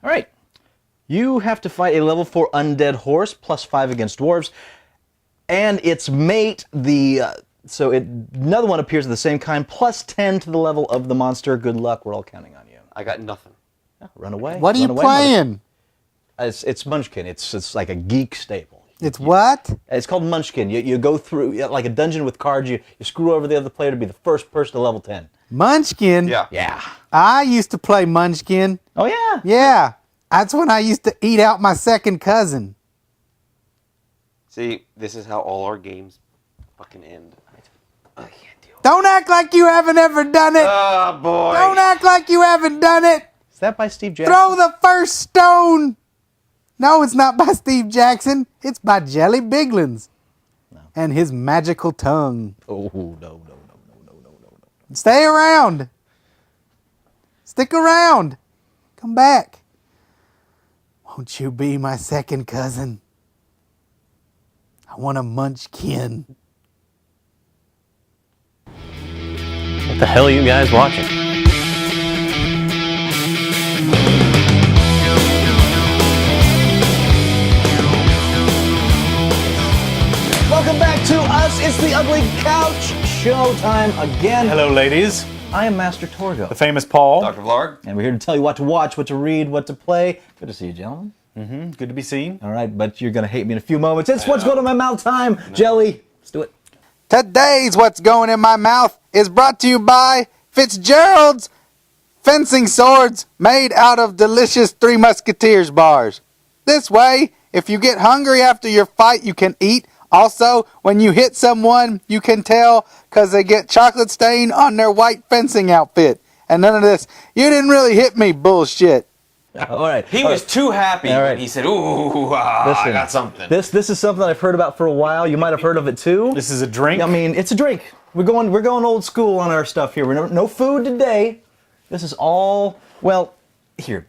All right. You have to fight a level 4 undead horse, +5 against dwarves, and its mate, another one appears of the same kind, +10 to the level of the monster. Good luck. We're all counting on you. I got nothing. Run away. What are you playing? It's Munchkin. It's like a geek staple. It's what? It's called Munchkin. You go through like a dungeon with cards. You screw over the other player to be the first person to level 10. Munchkin? Yeah. Yeah. I used to play Munchkin. Oh, yeah? Yeah. That's when I used to eat out my second cousin. See, this is how all our games fucking end. I can't deal. Don't act like you haven't ever done it. Oh, boy. Don't act like you haven't done it. Is that by Steve Jackson? Throw the first stone. No, it's not by Steve Jackson. It's by Jelly Biglins. No. And his magical tongue. Oh, no. Stay around. Stick around. Come back. Won't you be my second cousin? I want a Munchkin. What the hell are you guys watching? Welcome back to us. It's the Ugly Couch Showtime again. Hello, ladies. I am Master Torgo. The famous Paul. Dr. Vlarg. And we're here to tell you what to watch, what to read, what to play. Good to see you, gentlemen. Good to be seen. All right, but you're going to hate me in a few moments. It's What's Going in My Mouth time. Jelly, let's do it. Today's What's Going in My Mouth is brought to you by Fitzgerald's fencing swords made out of delicious Three Musketeers bars. This way, if you get hungry after your fight, you can eat. Also, when you hit someone, you can tell because they get chocolate stain on their white fencing outfit. And none of this, you didn't really hit me bullshit. All right. He was too happy All right. when he said, ooh, I got something. This is something that I've heard about for a while. You might have heard of it too. This is a drink. I mean, it's a drink. We're going old school on our stuff here. We're no food today. This is all, well, here,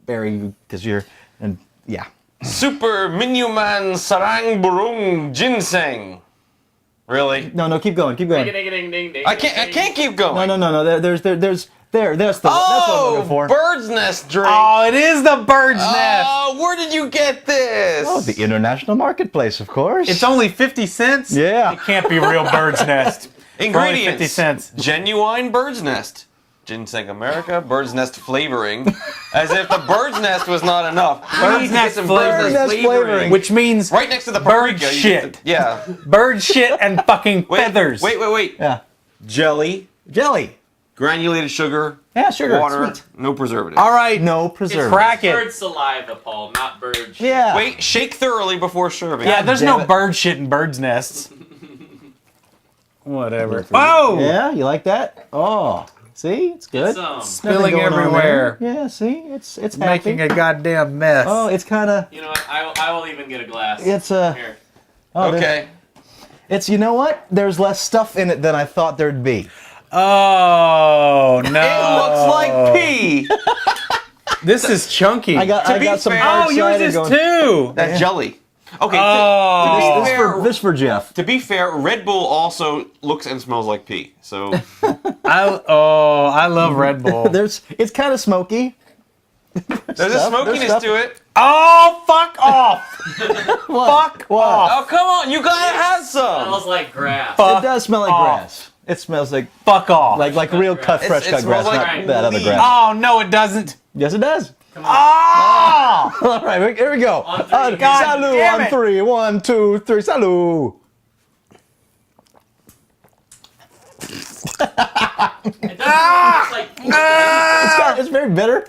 Barry, because you're, and yeah. Super Minuman Sarang Burung Ginseng. Really? No, keep going. I can't keep going. No. That's the that's what I'm looking for. Bird's Nest drink. Oh, it is the bird's nest. Oh, where did you get this? Oh, the international marketplace, of course. It's only 50 cents? Yeah. It can't be real bird's nest. For only Ingredients. 50 cents. Genuine bird's nest. Ginseng America, bird's nest flavoring. As if the bird's nest was not enough. Bird's nest bird's nest flavoring. Which means Right next to the bird paprika. shit. Yeah. Bird shit and fucking feathers. Wait. Yeah. Jelly, Jelly. granulated sugar, Yeah, sugar. water, Sweet. no preservative. All right. No preservative. Crack it. Bird saliva, Paul, not bird shit. Yeah. Wait, shake thoroughly before serving. Yeah, there's damn no it. bird shit in bird's nests. Whatever. Oh! Yeah, you like that? Oh, see, it's good. Spilling Nothing going on everywhere. there. Yeah, see, it's happy. Making a goddamn mess. Oh, it's kind of. You know what? I will even get a glass. It's Here. Oh, Okay. It's, you know what? There's less stuff in it than I thought there'd be. Oh, no. It looks like pee. This is chunky. I got some fair- hard Oh, yours cider is going. too. That's jelly. Okay. Oh. This for Jeff. To be fair, Red Bull also looks and smells like pee. So I love Red Bull. It's kind of smoky. there's a smokiness stuff. to it. Oh, fuck off. Fuck off. Oh, come on. You gotta have some. Smells like grass. It does smell like off. grass. It smells like Fuck off. like real cut, fresh it cut grass, smells like not that other weed. grass. Oh, no, it doesn't. Yes, it does. Oh! All right, here we go. On three. God Salut damn on it. 3. 1, 2, 3. Salut. It doesn't like It's very bitter.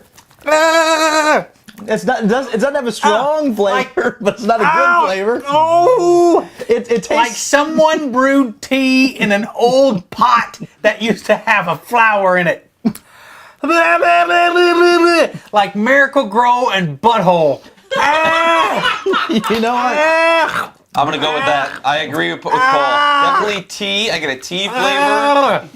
It doesn't have a strong flavor, but it's not a good flavor. Oh! It tastes Like someone brewed tea in an old pot that used to have a flower in it. Like Miracle Grow and Butthole. you know what? I'm gonna go with that. I agree with Paul. Definitely tea. I get a tea flavor.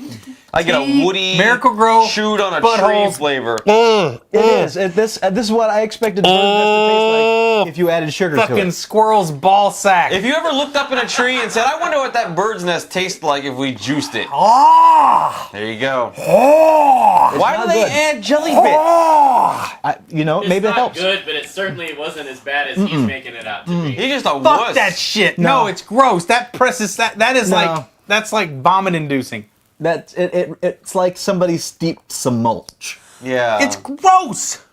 I get a woody, Miracle-Gro, chewed on a buttholes. tree flavor. It is. This is what I expected bird's nest to taste like if you added sugar to Fucking it. squirrel's ball sack. If you ever looked up in a tree and said, I wonder what that bird's nest tastes like if we juiced it. Oh! There you go. Oh! Why do not they good. add jelly bits? Oh! It's Maybe it not helps. good, but it certainly wasn't as bad as he's making it out to be. He's just a Fuck wuss. that shit. No. No, it's gross. That presses that is No. like that's like vomit inducing. That's it. It's like somebody steeped some mulch. Yeah. It's gross.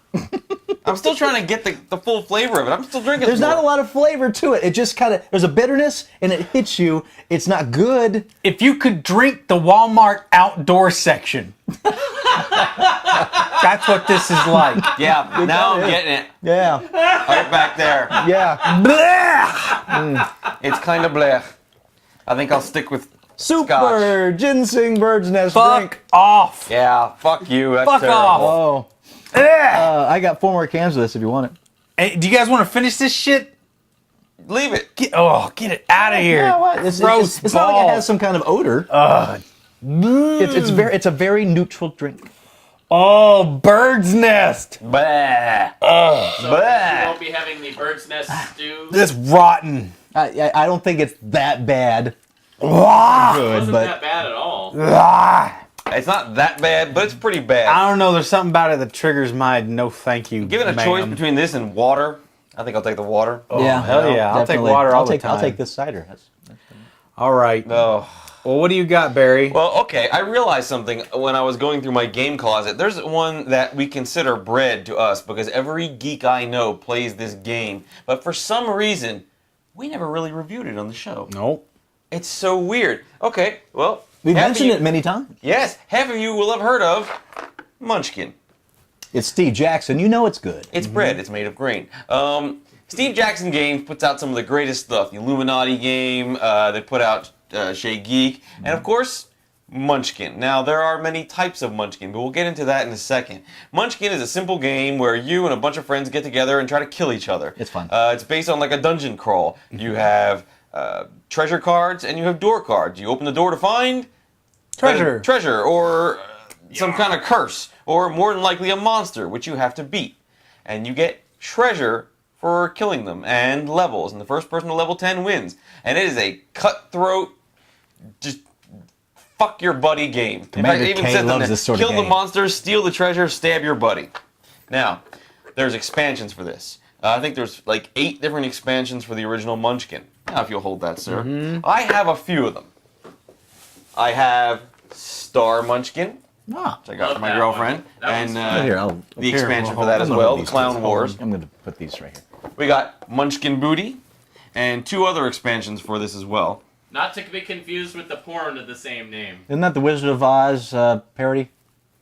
I'm still trying to get the full flavor of it. I'm still drinking There's not a more. lot of flavor to it. It just kind of there's a bitterness and it hits you. It's not good. If you could drink the Walmart outdoor section. That's what this is like. Yeah, now I'm getting it. Yeah, Right back there. yeah. Blech! It's kind of blech. I think I'll stick with Super Scotch. ginseng bird's nest Fuck drink. off. Yeah, fuck you. That's Fuck terrible. off. Oh, Ugh. I got 4 more cans of this if you want it. Hey, do you guys want to finish this shit? Leave it. Get it out of here. Yeah, what? It's Gross not like it balls. has some kind of odor. It's a very neutral drink. Oh, bird's nest. Blah. So Bleh. you won't be having the bird's nest stew. This rotten. I don't think it's that bad. Ah, It Good, wasn't but that bad at all. ah. It's not that bad, but it's pretty bad. I don't know. There's something about it that triggers my no thank you. Given a choice between this and water, I think I'll take the water. yeah, hell yeah, I'll take definitely. water all the I'll time. take this cider. All right. Oh. Well, what do you got, Barry? Well, okay, I realized something when I was going through my game closet. There's one that we consider bread to us because every geek I know plays this game. But for some reason, we never really reviewed it on the show. Nope. It's so weird. Okay, well, We've half of mentioned you- it many times. Yes, half of you will have heard of Munchkin. It's Steve Jackson. You know it's good. It's bread. It's made of grain. Steve Jackson Games puts out some of the greatest stuff. The Illuminati game. They put out Shay Geek, and of course, Munchkin. Now, there are many types of Munchkin, but we'll get into that in a second. Munchkin is a simple game where you and a bunch of friends get together and try to kill each other. It's fun. It's based on like a dungeon crawl. You have treasure cards and you have door cards. You open the door to find treasure, or some kind of curse, or more than likely a monster, which you have to beat. And you get treasure for killing them, and levels, and the first person to level 10 wins. And it is a cutthroat, just fuck your buddy game. Commander In fact, it even K says in loves there, this sort of kill the game. monsters, steal the treasure, stab your buddy. Now, there's expansions for this. I think there's like 8 different expansions for the original Munchkin. Now, if you'll hold that, sir. I have a few of them. I have Star Munchkin, Ah, which I got Love for my that girlfriend, one. That one's and fun. here, I'll, the expansion we'll for that I'm as gonna well, hold the these Clown two. Wars. I'm going to put these right here. We got Munchkin Booty, and 2 other expansions for this as well. Not to be confused with the porn of the same name. Isn't that the Wizard of Oz parody?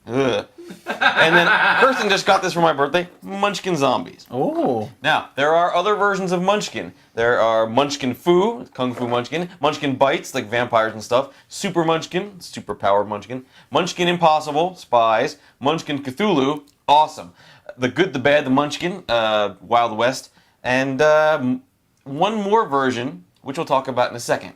Ugh. And then Kirsten just got this for my birthday, Munchkin Zombies. Oh. Now, there are other versions of Munchkin. There are Munchkin Fu, Kung Fu Munchkin, Munchkin Bites, like vampires and stuff, Super Munchkin, super powered Munchkin, Munchkin Impossible, spies, Munchkin Cthulhu, awesome. The Good, the Bad, the Munchkin, Wild West, and one more version, which we'll talk about in a second.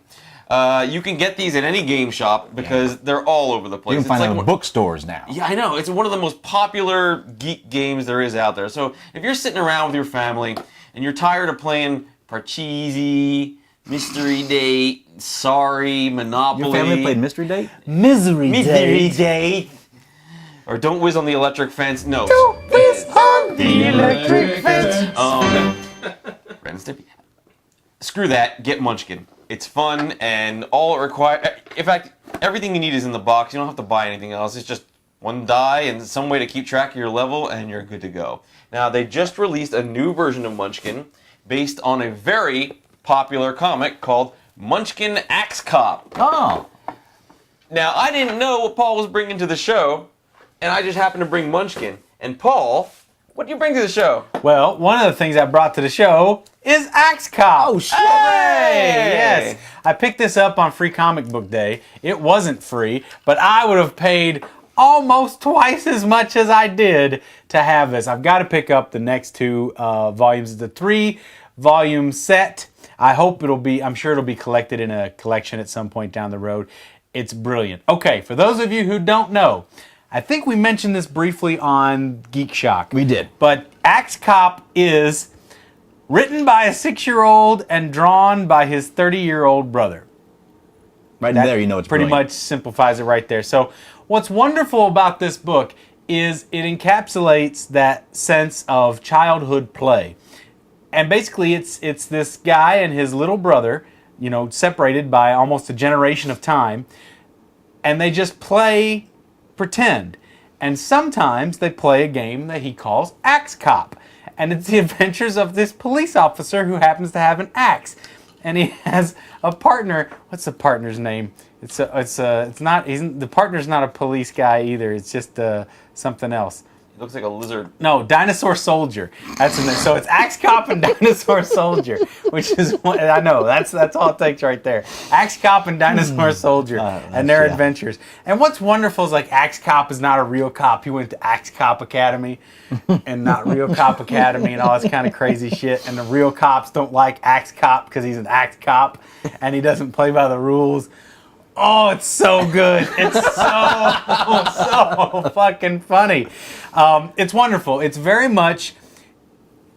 You can get these at any game shop because they're all over the place. You can find It's them like in bookstores now. Yeah, I know. It's one of the most popular geek games there is out there. So if you're sitting around with your family and you're tired of playing Parcheesi, Mystery Date, Sorry, Monopoly, Your family played Mystery Date? Misery Mystery Date, or Don't Whiz on the Electric Fence. No. Whiz on the electric fence. Ren and Stimpy. Screw that. Get Munchkin. It's fun, and all it requires... In fact, everything you need is in the box. You don't have to buy anything else. It's just one die and some way to keep track of your level, and you're good to go. Now, they just released a new version of Munchkin based on a very popular comic called Munchkin Axe Cop. Oh. Now, I didn't know what Paul was bringing to the show, and I just happened to bring Munchkin. And Paul, what do you bring to the show? Well, one of the things I brought to the show is Axe Cop. Oh, shit. Hey, yes. I picked this up on Free Comic Book Day. It wasn't free, but I would have paid almost twice as much as I did to have this. I've got to pick up the next 2 volumes. The 3-volume set. I'm sure it'll be collected in a collection at some point down the road. It's brilliant. Okay, for those of you who don't know, I think we mentioned this briefly on Geek Shock. We did. But Axe Cop is written by a 6-year-old and drawn by his 30-year-old brother. Right That there, you know it's pretty brilliant. much simplifies it right there. So what's wonderful about this book is it encapsulates that sense of childhood play. And basically it's this guy and his little brother, you know, separated by almost a generation of time, and they just play pretend. And sometimes they play a game that he calls Axe Cop. And it's the adventures of this police officer who happens to have an axe. And he has a partner. What's the partner's name? The partner's not a police guy either. It's just something else. It looks like a lizard. No, Dinosaur Soldier. That's his name. So it's Axe Cop and Dinosaur Soldier, which is what I know. That's all it takes right there. Axe Cop and Dinosaur Soldier and their adventures. And what's wonderful is like Axe Cop is not a real cop. He went to Axe Cop Academy and not Real Cop Academy and all this kind of crazy shit. And the real cops don't like Axe Cop because he's an Axe Cop and he doesn't play by the rules. Oh, it's so good. It's so fucking funny. It's wonderful. It's very much,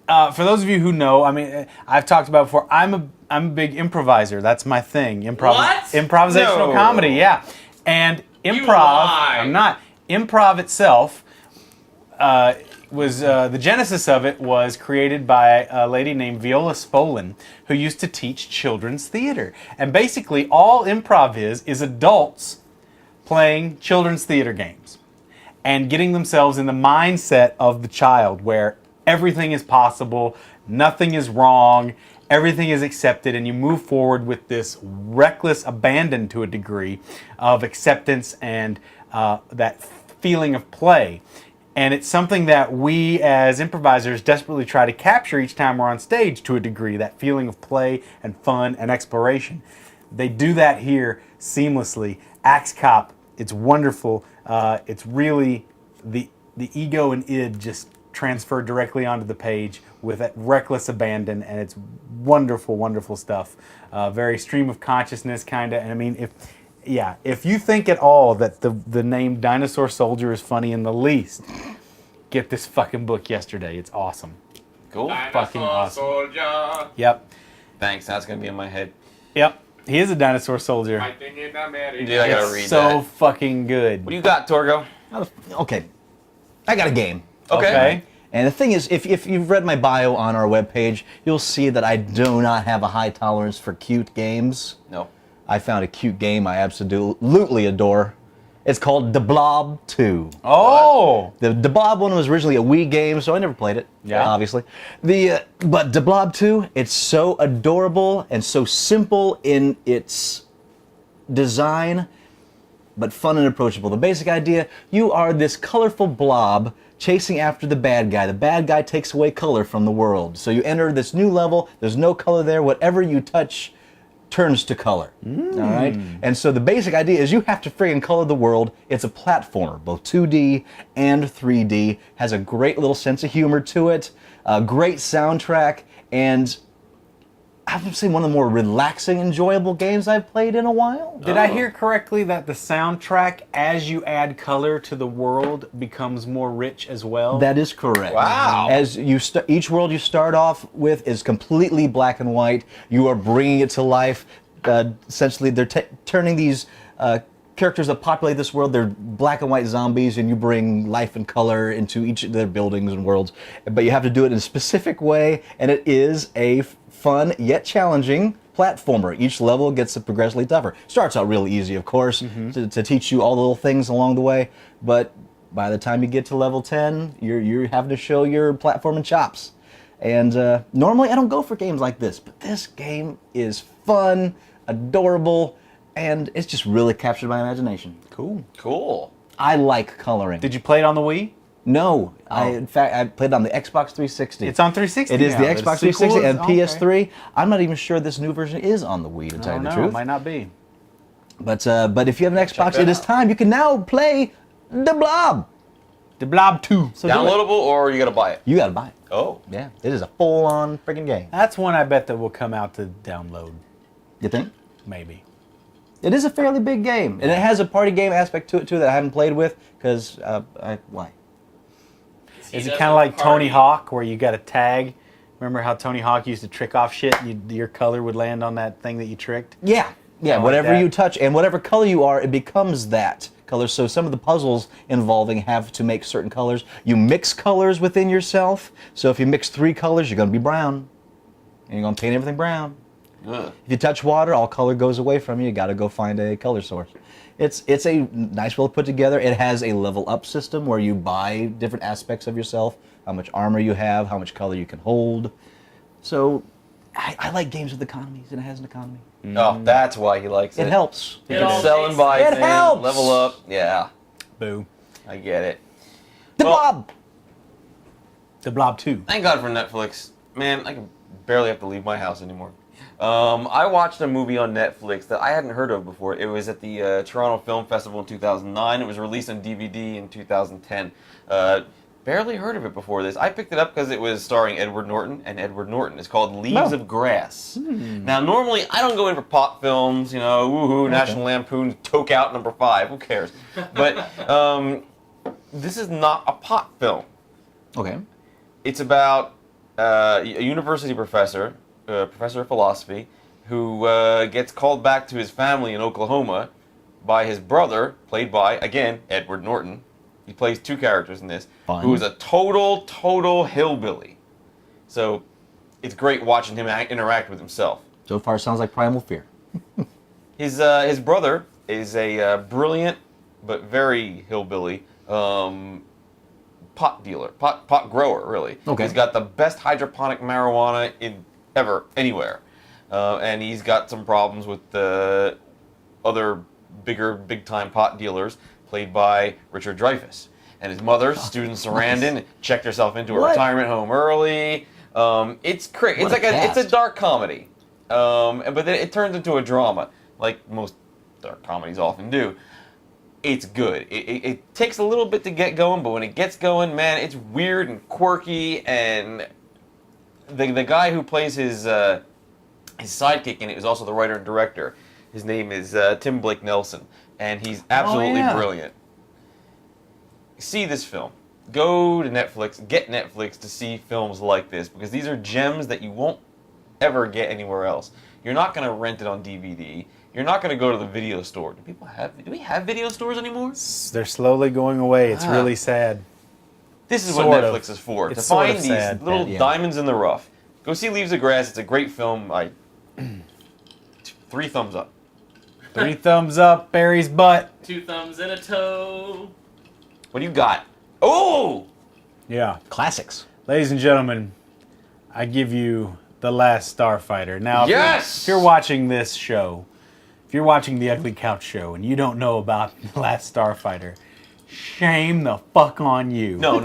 for those of you who know, I mean, I've talked about before, I'm a big improviser. That's my thing. What? Improvisational No. comedy, yeah. And improv, lie. I'm not. Improv itself was the genesis of it was created by a lady named Viola Spolin, who used to teach children's theater. And basically, all improv is adults playing children's theater games and getting themselves in the mindset of the child, where everything is possible, nothing is wrong, everything is accepted, and you move forward with this reckless abandon to a degree of acceptance and that feeling of play. And it's something that we as improvisers desperately try to capture each time we're on stage to a degree, that feeling of play and fun and exploration. They do that here seamlessly. Axe Cop, it's wonderful. It's really the ego and id just transferred directly onto the page with that reckless abandon, and it's wonderful, wonderful stuff. Very stream of consciousness kind of, and I mean, if you think at all that the name Dinosaur Soldier is funny in the least, get this fucking book yesterday. It's awesome. Cool. Fucking awesome. Soldier, Yep. Thanks. That's gonna be in my head. Yep. He is a dinosaur soldier. fighting in America. Dude, I gotta It's read so that. fucking good. What do you got, Torgo? Okay, I got a game. Okay. And the thing is, if you've read my bio on our webpage, you'll see that I do not have a high tolerance for cute games. No. I found a cute game I absolutely adore. It's called The Blob 2. Oh! The Blob one was originally a Wii game, so I never played it. Yeah. Obviously. But The Blob 2, it's so adorable and so simple in its design, but fun and approachable. The basic idea, you are this colorful blob chasing after the bad guy. The bad guy takes away color from the world. So you enter this new level, there's no color there, whatever you touch turns to color. All right? And so the basic idea is you have to friggin' color the world. It's a platformer, both 2D and 3D. Has a great little sense of humor to it, a great soundtrack, and I would say one of the more relaxing, enjoyable games I've played in a while. Did I hear correctly that the soundtrack, as you add color to the world, becomes more rich as well? That is correct. Wow. As you each world you start off with is completely black and white. You are bringing it to life. Essentially, they're turning these characters that populate this world. They're black and white zombies, and you bring life and color into each of their buildings and worlds. But you have to do it in a specific way, and it is a fun yet challenging platformer. Each level gets progressively tougher. Starts out really easy, of course, to teach you all the little things along the way. But by the time you get to level 10, you're having to show your platforming chops. And normally I don't go for games like this, but this game is fun, adorable, and it's just really captured my imagination. Cool. Cool. I like coloring. Did you play it on the Wii? No, in fact, I played it on the Xbox 360. It's on 360 It is now. the There's Xbox sequels? 360 and Okay. PS3. I'm not even sure this new version is on the Wii, to tell you the No, truth. it might not be. But if you have an Xbox, that it is out. time. You can now play The Blob. The Blob 2. So do it. Downloadable or you gotta buy it? You gotta buy it. Oh. Yeah, it is a full-on freaking game. That's one I bet that will come out to download. You think? Maybe. It is a fairly big game, and it has a party game aspect to it too that I haven't played with. Because why? Is it kind of like Tony Hawk, where you got a tag? Remember how Tony Hawk used to trick off shit? Your color would land on that thing that you tricked? Yeah. Like Whatever that. you touch and whatever color you are, it becomes that color. So some of the puzzles involving have to make certain colors. You mix colors within yourself. So if you mix 3 colors, you're going to be brown, and you're going to paint everything brown. Ugh. If you touch water, all color goes away from you. You got to go find a color source. It's a nice, well put together. It has a level up system where you buy different aspects of yourself, how much armor you have, how much color you can hold. So I like games with economies, and it has an economy. Oh, that's why he likes it. It helps. You It can all sell and takes- buy It things, helps. level up. Yeah, Boo. I get it. The Well- Blob. The Blob 2. Thank God for Netflix. Man, I can barely have to leave my house anymore. I watched a movie on Netflix that I hadn't heard of before. It was at the Toronto Film Festival in 2009. It was released on DVD in 2010. Barely heard of it before this. I picked it up because it was starring Edward Norton, and Edward Norton. It's called Leaves of Grass. Now, normally, I don't go in for pot films, you know, woohoo, National Lampoon, Toke Out #5, who cares? But this is not a pot film. Okay. It's about a university professor, professor of philosophy, who gets called back to his family in Oklahoma by his brother, played by, again, Edward Norton. He plays 2 characters in this, Fun. who is a total hillbilly. So it's great watching him interact with himself. So far, sounds like Primal Fear. His brother is a brilliant but very hillbilly pot dealer, pot grower, really. Okay. He's got the best hydroponic marijuana anywhere, and he's got some problems with the other big time pot dealers, played by Richard Dreyfuss. And his mother, Susan Sarandon, checked herself into a What? retirement home early. It's crazy. It's What a it's a cast. dark comedy, but then it turns into a drama, like most dark comedies often do. It's good. It takes a little bit to get going, but when it gets going, man, it's weird and quirky. And the guy who plays his sidekick in it is also the writer and director. His name is Tim Blake Nelson, and he's absolutely yeah. brilliant. See this film. Go to Netflix, get Netflix to see films like this, because these are gems that you won't ever get anywhere else. You're not going to rent it on DVD. You're not going to go to the video store. Do we have video stores anymore? They're slowly going away. It's Ah. really sad. This is what Sort of. Netflix is for. It's To sort find of these sad. little Yeah. diamonds in the rough. Go see Leaves of Grass. It's a great film. 3 thumbs up. 3 thumbs up, Barry's butt. 2 thumbs and a toe. What do you got? Oh! Yeah. Classics. Ladies and gentlemen, I give you The Last Starfighter. Now, if Yes! if you're watching this show, if you're watching the Ugly Couch show and you don't know about The Last Starfighter, shame the fuck on you. No.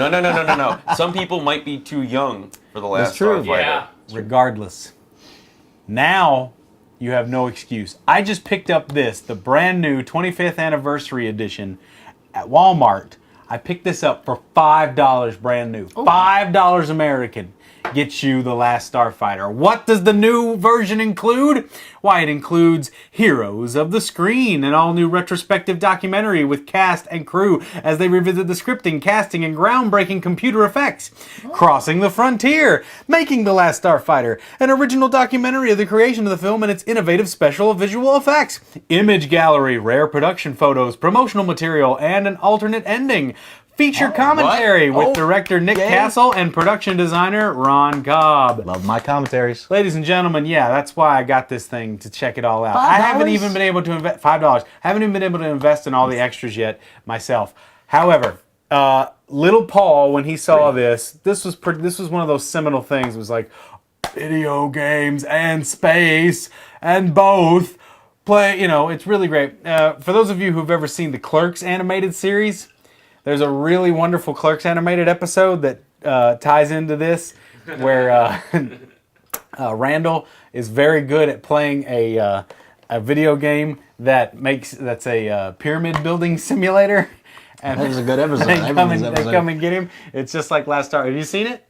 Some people might be too young for the last That's true. Starfighter. Yeah. Regardless. Now, you have no excuse. I just picked up this, the brand new 25th anniversary edition at Walmart. I picked this up for $5 brand new. $5 American gets you The Last Starfighter. What does the new version include? Why, it includes Heroes of the Screen, an all-new retrospective documentary with cast and crew as they revisit the scripting, casting, and groundbreaking computer effects. Crossing the Frontier, Making The Last Starfighter, an original documentary of the creation of the film and its innovative special visual effects. Image gallery, rare production photos, promotional material, and an alternate ending. Feature commentary with Oh, director Nick yeah. Castle and production designer Ron Cobb. Love my commentaries. Ladies and gentlemen, yeah, that's why I got this thing, to check it all out. I haven't $5? even been able to invest $5. I haven't even been able to invest in all the extras yet myself. However, little Paul, when he saw this was one of those seminal things. It was like video games and space and both play. You know, it's really great. For those of you who've ever seen the Clerks animated series, there's a really wonderful Clerks animated episode that ties into this, where Randall is very good at playing a video game that's a pyramid building simulator. And That was a good episode. they I come remember this and episode. get him. It's just like Last Star. Have you seen it?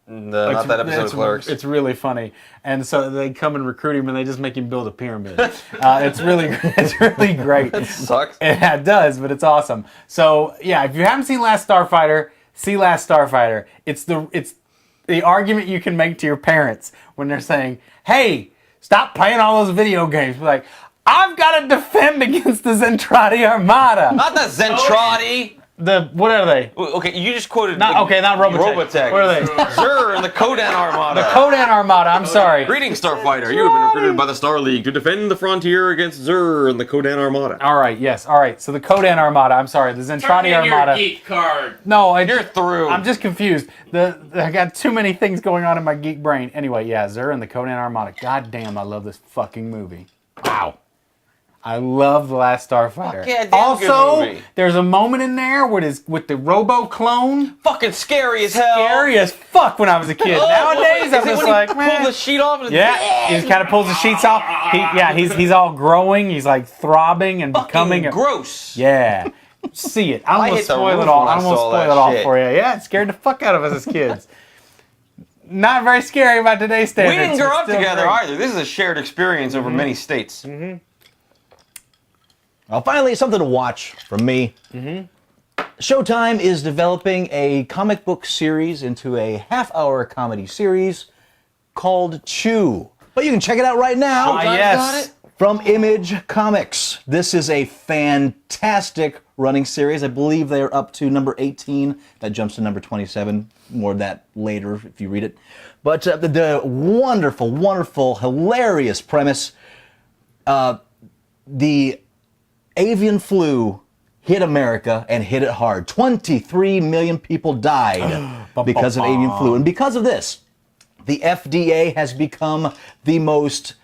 Not that episode of Clerks. It's really funny, and so they come and recruit him, and they just make him build a pyramid. It's really great. That sucks. Yeah, it does, but it's awesome. So yeah, if you haven't seen Last Starfighter, see Last Starfighter. It's the argument you can make to your parents when they're saying, "Hey, stop playing all those video games." Be like, I've got to defend against the Zentradi Armada. Not the Zentradi. What are they? Okay, you just quoted. Not Robotech. Robotech. What are they? Xur and the Kodan Armada. The Kodan Armada. I'm sorry. Greetings, Starfighter. You have been recruited by the Star League to defend the frontier against Xur and the Kodan Armada. All right. Yes. All right. So the Kodan Armada. I'm sorry. The Zentradi Armada. Your geek card. No, You're through. I'm just confused. I got too many things going on in my geek brain. Anyway, yeah, Xur and the Kodan Armada. God damn, I love this fucking movie. Wow. I love The Last Starfighter. Yeah, damn also, good movie. there's a moment in there with the Robo clone. Fucking scary as hell. Scary as fuck when I was a kid. Nowadays, I'm just like, pull man. the sheet off. And Yeah, he kind of pulls the sheets off. He's all growing. He's like throbbing and becoming gross. Yeah, see it. I I almost hit the spoil it roof all. when I I almost saw spoil that it all shit. for you. Yeah, it scared the fuck out of us as kids. Not very scary by today's We standards. didn't grow but up still together great. either. This is a shared experience over many states. Well, finally, something to watch from me. Showtime is developing a comic book series into a half-hour comedy series called Chew. But you can check it out right now. Yes. From Image Comics. This is a fantastic running series. I believe they're up to number 18. That jumps to number 27. More of that later if you read it. But the wonderful, wonderful, hilarious premise. The avian flu hit America and hit it hard. 23 million people died because of avian flu. And because of this, the FDA has become the most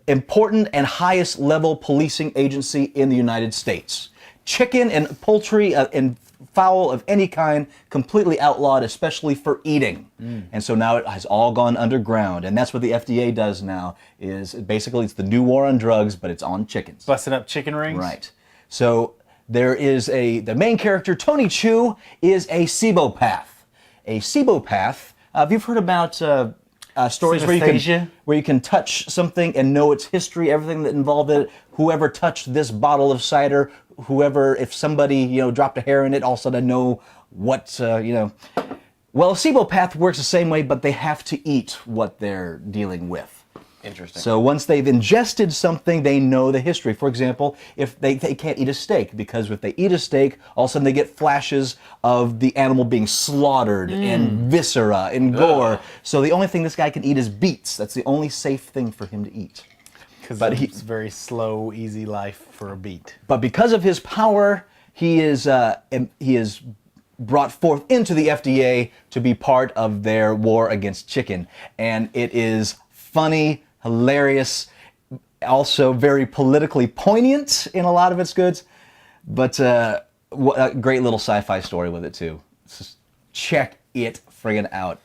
important and highest level policing agency in the United States. Chicken and poultry and fowl of any kind completely outlawed, especially for eating. And so now it has all gone underground. And that's what the FDA does now, is basically it's the new war on drugs, but it's on chickens. Busting up chicken rings. Right. So there is the main character, Tony Chu, is a Sebopath. A Sebopath, have you heard about stories Synesthesia? where you can touch something and know its history, everything that involved it? Whoever touched this bottle of cider, if somebody, dropped a hair in it, all of a sudden know what, Well, a Sebopath works the same way, but they have to eat what they're dealing with. Interesting. So once they've ingested something, they know the history. For example, if they can't eat a steak, because if they eat a steak, all of a sudden they get flashes of the animal being slaughtered and viscera and gore. So the only thing this guy can eat is beets. That's the only safe thing for him to eat. Because But it's very slow, easy life for a beet. But because of his power, he is brought forth into the FDA to be part of their war against chicken. And it is funny, hilarious, also very politically poignant in a lot of its goods, but a great little sci-fi story with it too. Just check it friggin' out.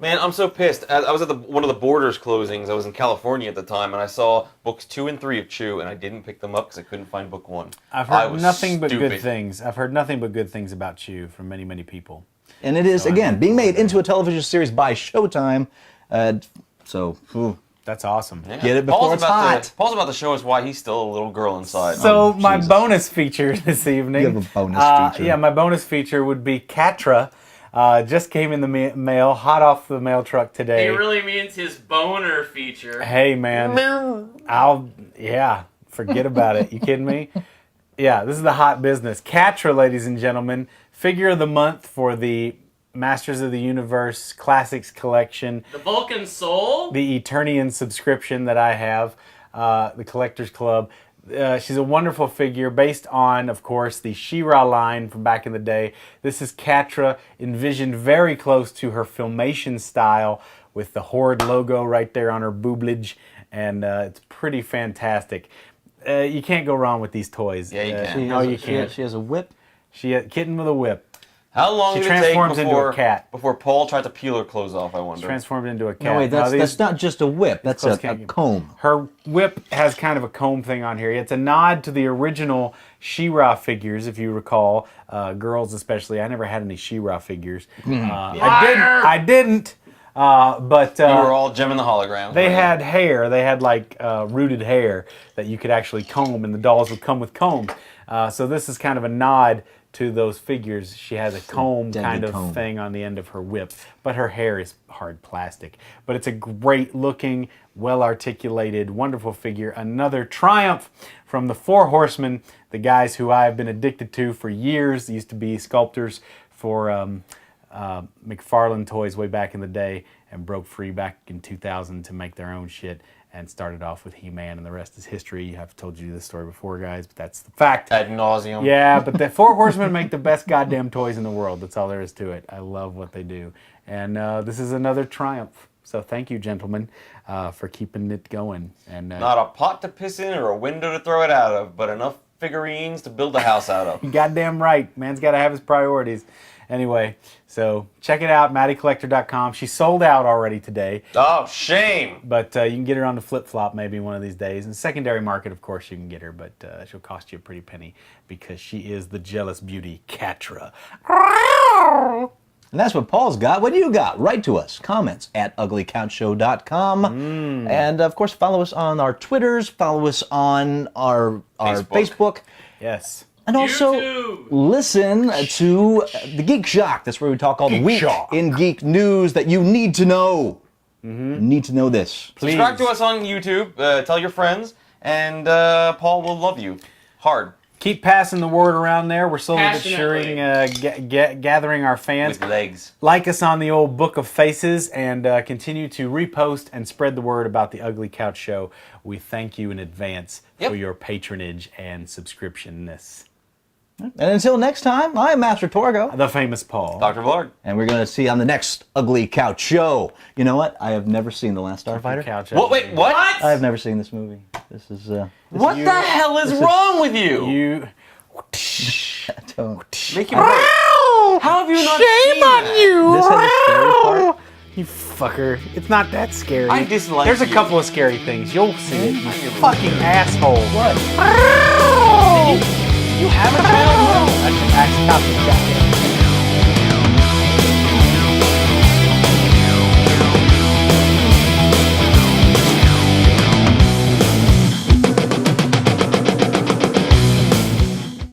Man, I'm so pissed. I was at one of the Borders closings. I was in California at the time, and I saw books 2 and 3 of Chew, and I didn't pick them up because I couldn't find book 1. I've I heard was nothing but stupid. good things. I've heard nothing but good things about Chew from many, many people. And it is, again, being made into a television series by Showtime, That's awesome. Yeah. Get it before it's hot. Paul's about to show us why he's still a little girl inside. So my Jesus. bonus feature this evening. You have a bonus feature. Yeah, my bonus feature would be Catra. Just came in the mail, hot off the mail truck today. He really means his boner feature. Hey man, forget about it. You kidding me? Yeah, this is the hot business. Catra, ladies and gentlemen, figure of the month for the Masters of the Universe Classics Collection. The Vulcan Soul? The Eternian subscription that I have, the Collectors Club. She's a wonderful figure based on, of course, the She-Ra line from back in the day. This is Catra envisioned very close to her Filmation style with the Horde logo right there on her booblage, and it's pretty fantastic. You can't go wrong with these toys. Yeah, you can. No, you can't. She has a whip. She a kitten with a whip. How long She did it take transforms into a cat. before Paul tried to peel her clothes off, I wonder? Transformed into a cat. No, wait, that's not just a whip. That's clothes a can't get- comb. Her whip has kind of a comb thing on here. It's a nod to the original She-Ra figures, if you recall, girls especially. I never had any She-Ra figures. I didn't. But We were all Gem and the Holograms. they right? had hair. They had like rooted hair that you could actually comb, and the dolls would come with combs. So this is kind of a nod to those figures. She has a comb deadly kind of comb. thing on the end of her whip, but her hair is hard plastic. But it's a great looking, well articulated, wonderful figure. Another triumph from the Four Horsemen, the guys who I've been addicted to for years. They used to be sculptors for McFarlane Toys way back in the day, and broke free back in 2000 to make their own shit, and started off with He-Man, and the rest is history. I've told you this story before, guys, but that's the fact. Ad nauseum. Yeah, but the Four Horsemen make the best goddamn toys in the world. That's all there is to it. I love what they do. And this is another triumph. So thank you, gentlemen, for keeping it going. And Not a pot to piss in or a window to throw it out of, but enough figurines to build a house out of. goddamn right. Man's got to have his priorities. Anyway, so check it out, MaddieCollector.com. She sold out already today, Oh, shame. but you can get her on the flip-flop maybe one of these days. In secondary market, of course, you can get her, but she'll cost you a pretty penny because she is the jealous beauty, Catra. And that's what Paul's got. What do you got? Write to us. Comments at uglycouchshow.com. And, of course, follow us on our Twitters. Follow us on our Facebook. Yes. And also YouTube. listen to the Geek Shock. That's where we talk all the week in geek news that you need to know. You need to know this. Please. Subscribe to us on YouTube. Tell your friends, and Paul will love you hard Keep passing the word around there. We're slowly but Passionately. surely gathering our fans. with legs. Like us on the old Book of Faces, and continue to repost and spread the word about the Ugly Couch Show. We thank you in advance for your patronage and subscriptionness. And until next time, I'm Master Torgo. The famous Paul. Dr. Vlog. And we're going to see you on the next Ugly Couch Show. You know what? I have never seen The Last Starfighter. Couch. What? Wait, what? I have never seen this movie. This is... What the hell is wrong with you? You. don't. Make him break. How have you not seen that? This has a scary part. You fucker. It's not that scary. I dislike There's a you. couple of scary things. You'll see it. You fucking asshole. What? You haven't been. That's an axe top of the goddamn